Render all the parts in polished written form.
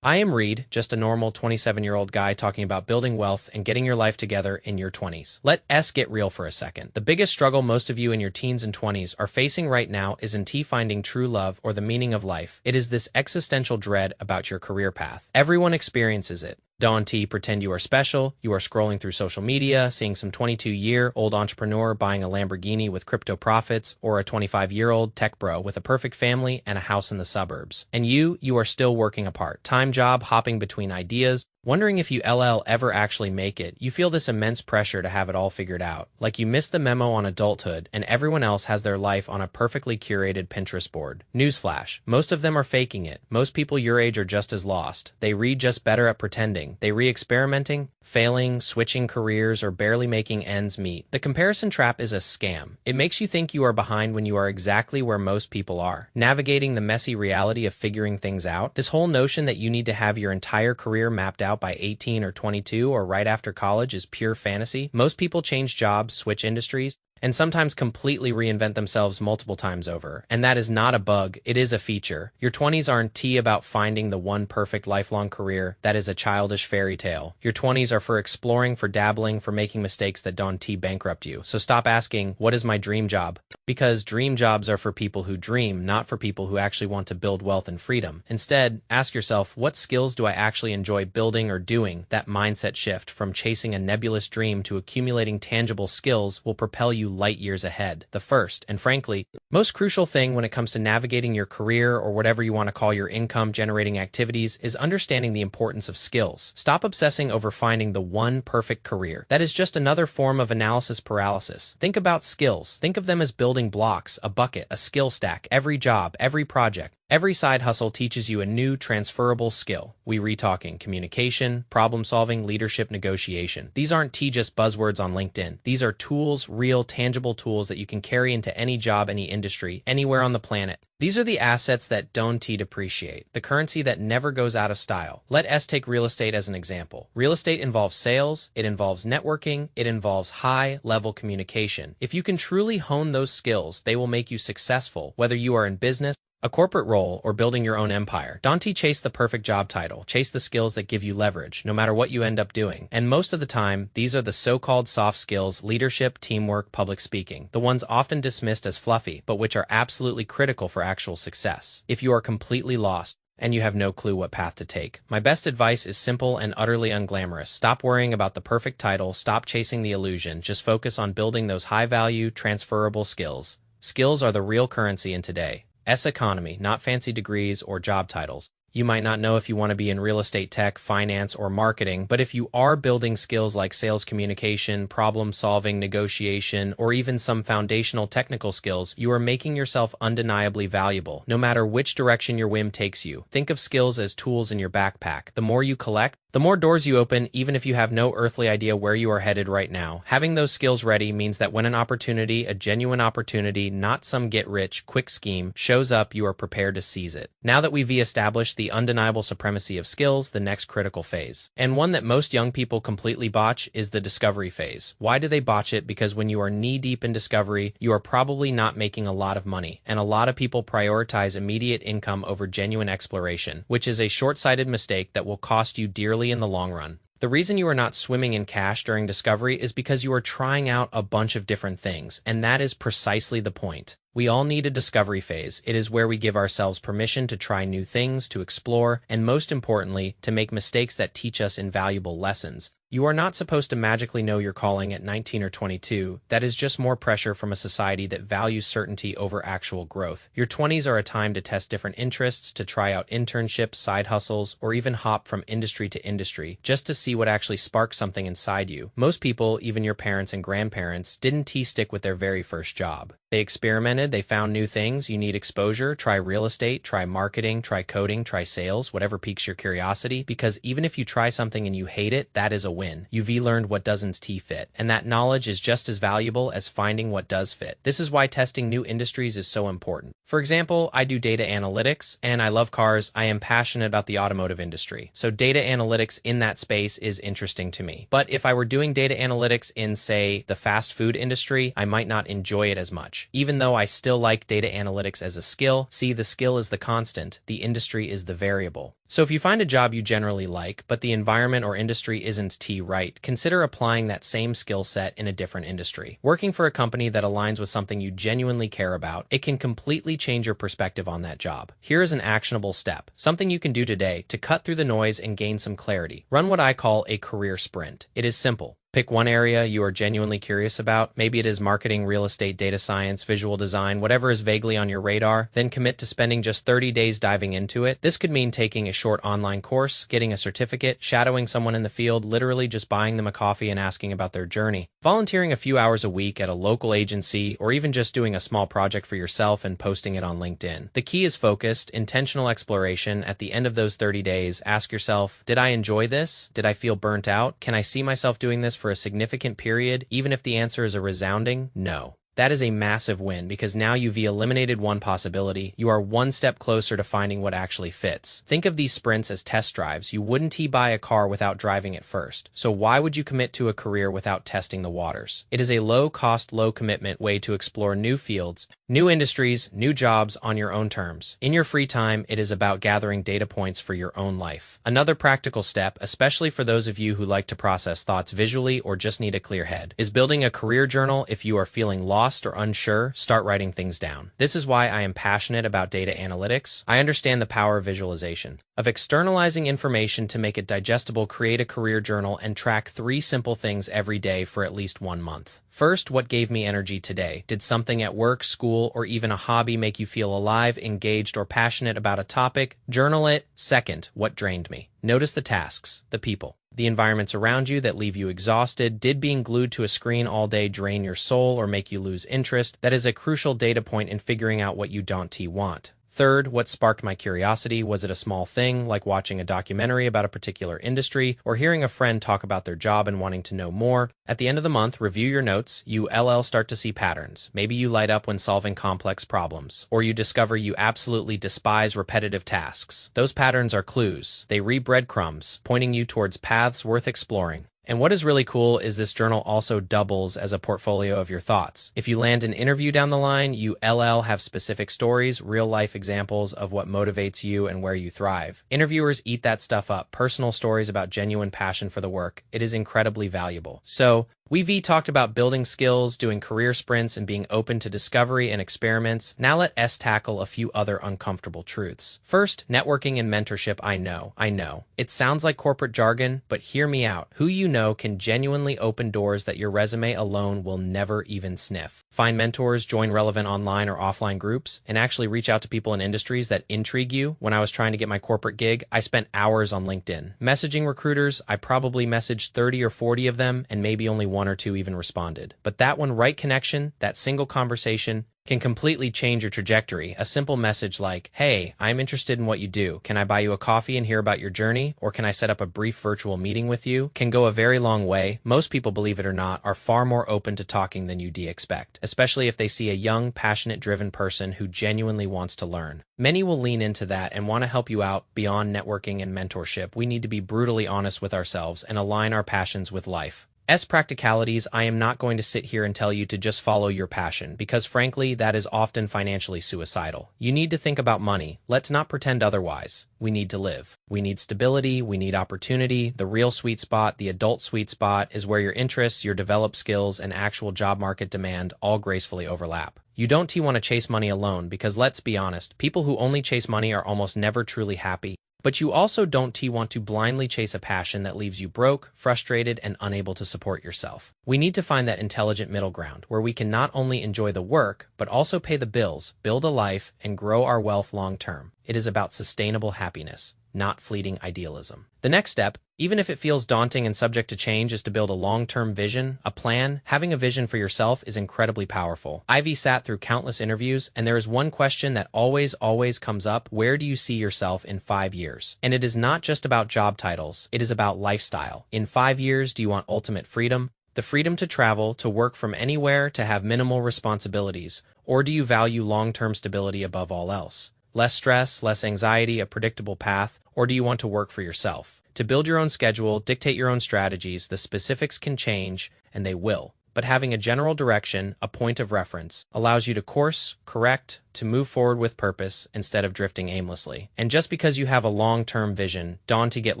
I am Reed, just a normal 27-year-old guy talking about building wealth and getting your life together in your 20s. Let S get real for a second. The biggest struggle most of you in your teens and 20s are facing right now isn't finding true love or the meaning of life. It is this existential dread about your career path. Everyone experiences it. Don't pretend you are special. You are scrolling through social media, seeing some 22-year-old entrepreneur buying a Lamborghini with crypto profits, or a 25-year-old tech bro with a perfect family and a house in the suburbs. And you are still working a part-time job, hopping between ideas, wondering if you ever actually make it. You feel this immense pressure to have it all figured out. Like you missed the memo on adulthood and everyone else has their life on a perfectly curated Pinterest board. Newsflash, most of them are faking it. Most people your age are just as lost. They read just better at pretending. They re-experimenting, failing, switching careers, or barely making ends meet. The comparison trap is a scam. It makes you think you are behind when you are exactly where most people are. Navigating the messy reality of figuring things out, this whole notion that you need to have your entire career mapped out by 18 or 22 or right after college is pure fantasy. Most people change jobs, switch industries, and sometimes completely reinvent themselves multiple times over. And that is not a bug, it is a feature. Your 20s aren't about finding the one perfect lifelong career. That is a childish fairy tale. Your 20s are for exploring, for dabbling, for making mistakes that don't bankrupt you. So stop asking, what is my dream job? Because dream jobs are for people who dream, not for people who actually want to build wealth and freedom. Instead, ask yourself, what skills do I actually enjoy building or doing? That mindset shift from chasing a nebulous dream to accumulating tangible skills will propel you light years ahead. The first, and frankly, most crucial thing when it comes to navigating your career or whatever you want to call your income-generating activities is understanding the importance of skills. Stop obsessing over finding the one perfect career. That is just another form of analysis paralysis. Think about skills. Think of them as building blocks, a bucket, a skill stack. Every job, every project, every side hustle teaches you a new transferable skill. We retalking communication, problem solving, leadership, negotiation. These aren't just buzzwords on LinkedIn. These are tools, real, tangible tools that you can carry into any job, any industry, anywhere on the planet. These are the assets that don't depreciate, the currency that never goes out of style. Let us take real estate as an example. Real estate involves sales, it involves networking, it involves high-level communication. If you can truly hone those skills, they will make you successful, whether you are in business, a corporate role, or building your own empire. Don't chase the perfect job title. Chase the skills that give you leverage, no matter what you end up doing. And most of the time, these are the so-called soft skills: leadership, teamwork, public speaking. The ones often dismissed as fluffy, but which are absolutely critical for actual success. If you are completely lost, and you have no clue what path to take, my best advice is simple and utterly unglamorous. Stop worrying about the perfect title, stop chasing the illusion, just focus on building those high-value, transferable skills. Skills are the real currency in today. Economy, not fancy degrees or job titles. You might not know if you want to be in real estate, tech, finance, or marketing, but if you are building skills like sales communication, problem solving, negotiation, or even some foundational technical skills, you are making yourself undeniably valuable, no matter which direction your whim takes you. Think of skills as tools in your backpack. The more you collect, the more doors you open, even if you have no earthly idea where you are headed right now. Having those skills ready means that when an opportunity, a genuine opportunity, not some get-rich-quick scheme, shows up, you are prepared to seize it. Now that we've established the undeniable supremacy of skills, the next critical phase, and one that most young people completely botch, is the discovery phase. Why do they botch it? Because when you are knee-deep in discovery, you are probably not making a lot of money, and a lot of people prioritize immediate income over genuine exploration, which is a short-sighted mistake that will cost you dearly in the long run. The reason you are not swimming in cash during discovery is because you are trying out a bunch of different things, and that is precisely the point. We all need a discovery phase. It is where we give ourselves permission to try new things, to explore, and most importantly, to make mistakes that teach us invaluable lessons. You are not supposed to magically know your calling at 19 or 22. That is just more pressure from a society that values certainty over actual growth. Your 20s are a time to test different interests, to try out internships, side hustles, or even hop from industry to industry, just to see what actually sparks something inside you. Most people, even your parents and grandparents, didn't stick with their very first job. They experimented, they found new things. You need exposure. Try real estate, try marketing, try coding, try sales, whatever piques your curiosity, because even if you try something and you hate it, that is a win. You've learned what doesn't fit, and that knowledge is just as valuable as finding what does fit. This is why testing new industries is so important. For example, I do data analytics, and I love cars. I am passionate about the automotive industry, so data analytics in that space is interesting to me. But if I were doing data analytics in, say, the fast food industry, I might not enjoy it as much. much. Even though I still like data analytics as a skill, see, the skill is the constant, the industry is the variable. So if you find a job you generally like, but the environment or industry isn't right, consider applying that same skill set in a different industry. Working for a company that aligns with something you genuinely care about, it can completely change your perspective on that job. Here is an actionable step, something you can do today to cut through the noise and gain some clarity. Run what I call a career sprint. It is simple. Pick one area you are genuinely curious about. Maybe it is marketing, real estate, data science, visual design, whatever is vaguely on your radar. Then commit to spending just 30 days diving into it. This could mean taking a short online course, getting a certificate, shadowing someone in the field, literally just buying them a coffee and asking about their journey, volunteering a few hours a week at a local agency, or even just doing a small project for yourself and posting it on LinkedIn. The key is focused, intentional exploration. At the end of those 30 days, ask yourself, did I enjoy this? Did I feel burnt out? Can I see myself doing this for a significant period, even if the answer is a resounding no? That is a massive win because now you've eliminated one possibility. You are one step closer to finding what actually fits. Think of these sprints as test drives. You wouldn't buy a car without driving it first. So why would you commit to a career without testing the waters? It is a low-cost, low-commitment way to explore new fields, new industries, new jobs on your own terms. In your free time, it is about gathering data points for your own life. Another practical step, especially for those of you who like to process thoughts visually or just need a clear head, is building a career journal. If you are feeling lost or unsure, start writing things down. This is why I am passionate about data analytics. I understand the power of visualization, of externalizing information to make it digestible. Create a career journal and track 3 simple things every day for at least 1 month. First, what gave me energy today? Did something at work, school, or even a hobby make you feel alive, engaged, or passionate about a topic? Journal it. Second, what drained me? Notice the tasks, the people, the environments around you that leave you exhausted. Did being glued to a screen all day drain your soul or make you lose interest? That is a crucial data point in figuring out what you don't want. Third, what sparked my curiosity? Was it a small thing, like watching a documentary about a particular industry, or hearing a friend talk about their job and wanting to know more? At the end of the month, review your notes. You'll start to see patterns. Maybe you light up when solving complex problems, or you discover you absolutely despise repetitive tasks. Those patterns are clues. They read breadcrumbs, pointing you towards paths worth exploring. And what is really cool is this journal also doubles as a portfolio of your thoughts. If you land an interview down the line, you'll have specific stories, real-life examples of what motivates you and where you thrive. Interviewers eat that stuff up, personal stories about genuine passion for the work. It is incredibly valuable. So, we've talked about building skills, doing career sprints, and being open to discovery and experiments. Now let us tackle a few other uncomfortable truths. First, networking and mentorship. I know. It sounds like corporate jargon, but hear me out. Who you know can genuinely open doors that your resume alone will never even sniff. Find mentors, join relevant online or offline groups, and actually reach out to people in industries that intrigue you. When I was trying to get my corporate gig, I spent hours on LinkedIn. Messaging recruiters, I probably messaged 30 or 40 of them, and maybe only 1 or 2 even responded. But that one right connection, that single conversation, can completely change your trajectory. A simple message like, hey, I'm interested in what you do. Can I buy you a coffee and hear about your journey? Or can I set up a brief virtual meeting with you? Can go a very long way. Most people, believe it or not, are far more open to talking than you'd expect, especially if they see a young, passionate, driven person who genuinely wants to learn. Many will lean into that and want to help you out. Beyond networking and mentorship, we need to be brutally honest with ourselves and align our passions with life. As practicalities, I am not going to sit here and tell you to just follow your passion, because frankly, that is often financially suicidal. You need to think about money. Let's not pretend otherwise. We need to live. We need stability. We need opportunity. The real sweet spot, the adult sweet spot, is where your interests, your developed skills, and actual job market demand all gracefully overlap. You don't want to chase money alone, because let's be honest, people who only chase money are almost never truly happy. But you also don't want to blindly chase a passion that leaves you broke, frustrated, and unable to support yourself. We need to find that intelligent middle ground where we can not only enjoy the work, but also pay the bills, build a life, and grow our wealth long term. It is about sustainable happiness, not fleeting idealism. The next step, even if it feels daunting and subject to change, is to build a long-term vision, a plan. Having a vision for yourself is incredibly powerful. I've sat through countless interviews, and there is one question that always comes up: where do you see yourself in 5 years? And it is not just about job titles, it is about lifestyle. In 5 years, do you want ultimate freedom? The freedom to travel, to work from anywhere, to have minimal responsibilities? Or do you value long-term stability above all else? Less stress, less anxiety, a predictable path? Or do you want to work for yourself? To build your own schedule, dictate your own strategies? The specifics can change, and they will. but having a general direction, a point of reference, allows you to course, correct, to move forward with purpose instead of drifting aimlessly. And just because you have a long-term vision, don't get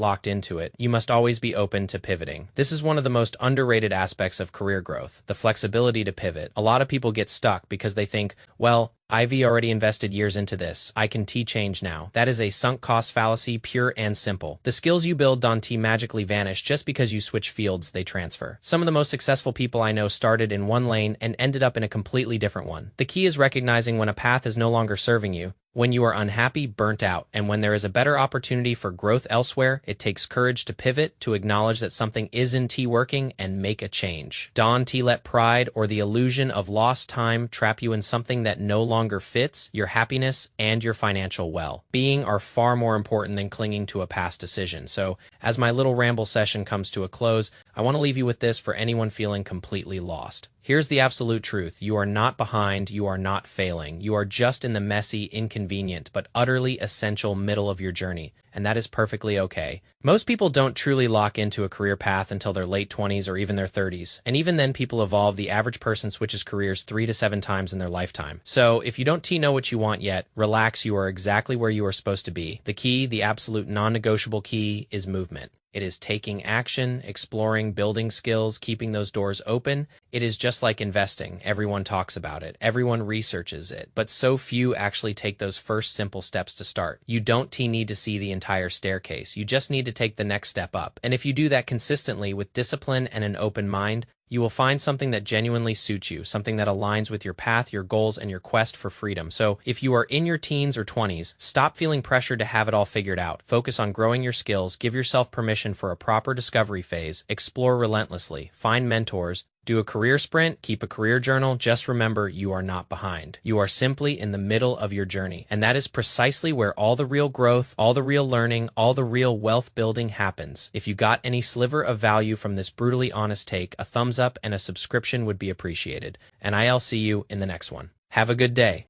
locked into it. You must always be open to pivoting. This is one of the most underrated aspects of career growth, the flexibility to pivot. A lot of people get stuck because they think, well, I've already invested years into this. I can change now. That is a sunk cost fallacy, pure and simple. The skills you build don't magically vanish just because you switch fields, they transfer. Some of the most successful people I know started in one lane and ended up in a completely different one. The key is recognizing when a path is no longer serving you, when you are unhappy, burnt out, and when there is a better opportunity for growth elsewhere. It takes courage to pivot, to acknowledge that something isn't working, and make a change. Don't let pride or the illusion of lost time trap you in something that no longer fits. Your happiness and your financial well-being are far more important than clinging to a past decision. So, as my little ramble session comes to a close, I want to leave you with this for anyone feeling completely lost. Here's the absolute truth. You are not behind, you are not failing. You are just in the messy, inconvenient, but utterly essential middle of your journey, and that is perfectly okay. Most people don't truly lock into a career path until their late 20s or even their 30s, and even then people evolve. The average person switches careers 3 to 7 times in their lifetime. So if you don't know what you want yet, relax, you are exactly where you are supposed to be. The key, the absolute non-negotiable key, is movement. It is taking action, exploring, building skills, keeping those doors open. It is just like investing. Everyone talks about it. Everyone researches it, but so few actually take those first simple steps to start. You don't need to see the entire staircase. You just need to take the next step up. And if you do that consistently with discipline and an open mind, you will find something that genuinely suits you, something that aligns with your path, your goals, and your quest for freedom. So if you are in your teens or 20s, stop feeling pressured to have it all figured out. Focus on growing your skills, give yourself permission for a proper discovery phase, explore relentlessly, find mentors, do a career sprint, keep a career journal. Just remember, you are not behind. You are simply in the middle of your journey. And that is precisely where all the real growth, all the real learning, all the real wealth building happens. If you got any sliver of value from this brutally honest take, a thumbs up and a subscription would be appreciated. And I'll see you in the next one. Have a good day.